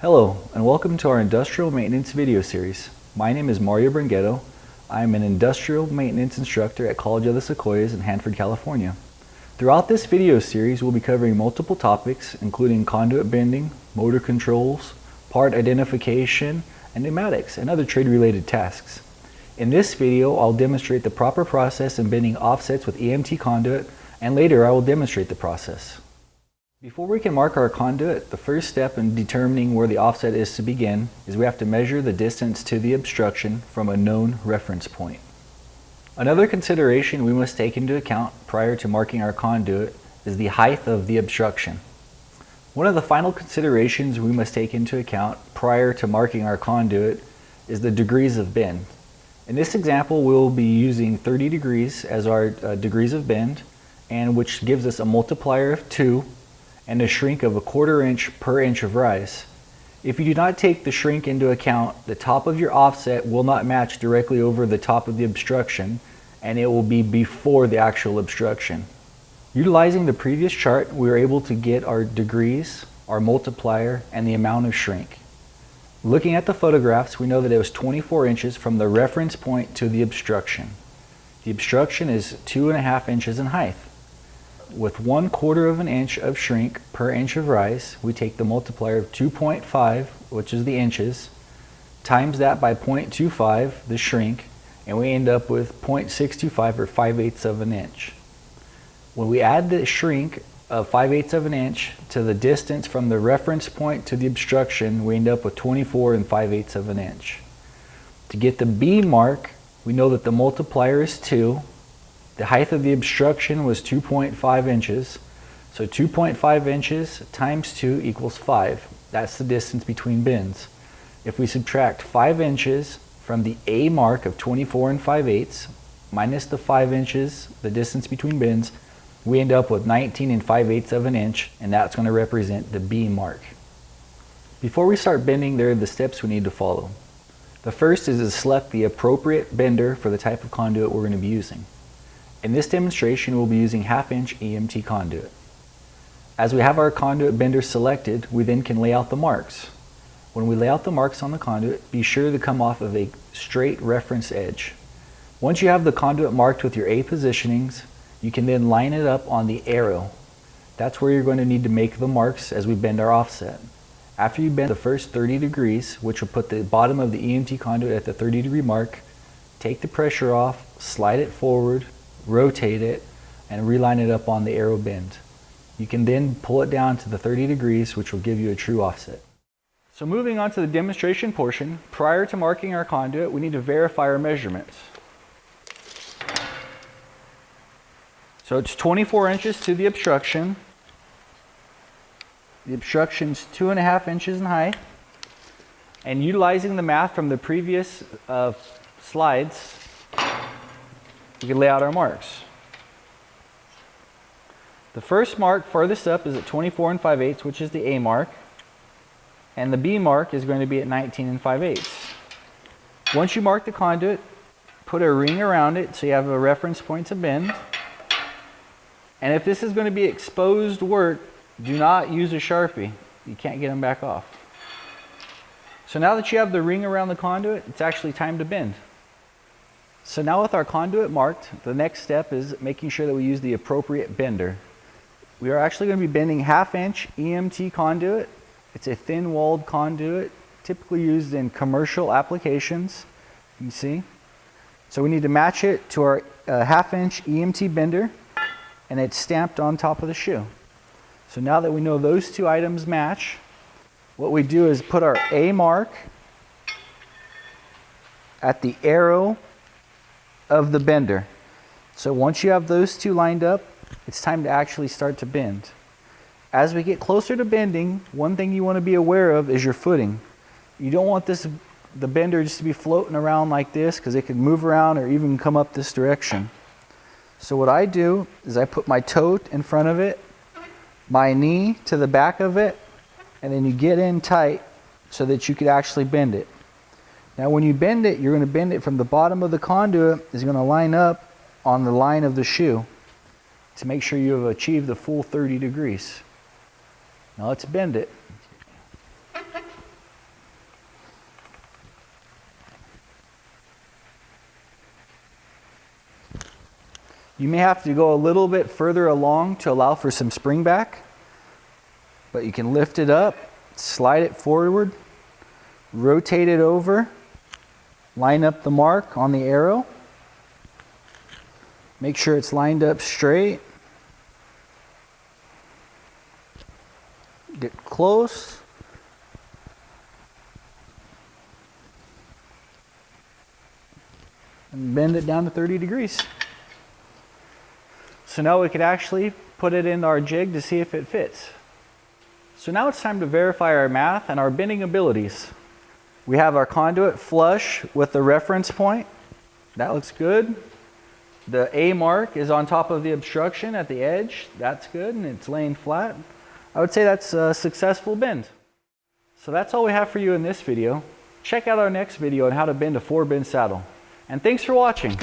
Hello, and welcome to our industrial maintenance video series. My name is Mario Bringetto. I am an industrial maintenance instructor at College of the Sequoias in Hanford, California. Throughout this video series, we'll be covering multiple topics, including conduit bending, motor controls, part identification, and pneumatics, and other trade-related tasks. In this video, I'll demonstrate the proper process in bending offsets with EMT conduit, and later I will demonstrate the process. Before we can mark our conduit, the first step in determining where the offset is to begin is we have to measure the distance to the obstruction from a known reference point. Another consideration we must take into account prior to marking our conduit is the height of the obstruction. One of the final considerations we must take into account prior to marking our conduit is the degrees of bend. In this example, we'll be using 30 degrees as our degrees of bend, and which gives us a multiplier of 2 and a shrink of 1/4 inch per inch of rise. If you do not take the shrink into account, the top of your offset will not match directly over the top of the obstruction, and it will be before the actual obstruction. Utilizing the previous chart, we were able to get our degrees, our multiplier, and the amount of shrink. Looking at the photographs, we know that it was 24 inches from the reference point to the obstruction. The obstruction is 2.5 inches in height. With 1/4 of an inch of shrink per inch of rise, we take the multiplier of 2.5, which is the inches, times that by 0.25, the shrink, and we end up with 0.625 or 5/8 of an inch. When we add the shrink of 5/8 of an inch to the distance from the reference point to the obstruction, we end up with 24 and 5/8 of an inch. To get the B mark, we know that the multiplier is 2. The height of the obstruction was 2.5 inches, so 2.5 inches times 2 equals 5. That's the distance between bends. If we subtract 5 inches from the A mark of 24 and 5/8 minus the 5 inches, the distance between bends, we end up with 19 and 5/8 of an inch, and that's going to represent the B mark. Before we start bending, there are the steps we need to follow. The first is to select the appropriate bender for the type of conduit we're going to be using. In this demonstration, we'll be using 1/2 inch EMT conduit. As we have our conduit bender selected, we then can lay out the marks. When we lay out the marks on the conduit, be sure to come off of a straight reference edge. Once you have the conduit marked with your A positionings, you can then line it up on the arrow. That's where you're going to need to make the marks as we bend our offset. After you bend the first 30 degrees, which will put the bottom of the EMT conduit at the 30-degree mark, take the pressure off, slide it forward, rotate it, and reline it up on the arrow bend. You can then pull it down to the 30 degrees, which will give you a true offset. So moving on to the demonstration portion, prior to marking our conduit, we need to verify our measurements. So it's 24 inches to the obstruction. The obstruction's 2.5 inches in height. And utilizing the math from the previous slides, we can lay out our marks. The first mark farthest up is at 24 and 5/8, which is the A mark. And the B mark is going to be at 19 and 5/8. Once you mark the conduit, put a ring around it so you have a reference point to bend. And if this is going to be exposed work, do not use a Sharpie. You can't get them back off. So now that you have the ring around the conduit, it's actually time to bend. So now with our conduit marked, the next step is making sure that we use the appropriate bender. We are actually going to be bending 1/2 inch EMT conduit. It's a thin-walled conduit, typically used in commercial applications. You can see. So we need to match it to our 1/2 inch EMT bender, and it's stamped on top of the shoe. So now that we know those two items match, what we do is put our A mark at the arrow of the bender. So once you have those two lined up, it's time to actually start to bend. As we get closer to bending, one thing you want to be aware of is your footing. You don't want the bender just to be floating around like this, because it can move around or even come up this direction. So what I do is I put my toe in front of it, my knee to the back of it, and then you get in tight so that you could actually bend it. Now when you bend it, you're going to bend it from the bottom of the conduit is going to line up on the line of the shoe to make sure you have achieved the full 30 degrees. Now let's bend it. You may have to go a little bit further along to allow for some spring back, but you can lift it up, slide it forward, rotate it over, line up the mark on the arrow, make sure it's lined up straight, get close, and bend it down to 30 degrees. So now we could actually put it in our jig to see if it fits. So now it's time to verify our math and our bending abilities. We have our conduit flush with the reference point. That looks good. The A mark is on top of the obstruction at the edge. That's good, and it's laying flat. I would say that's a successful bend. So that's all we have for you in this video. Check out our next video on how to bend a 4-bin saddle. And thanks for watching.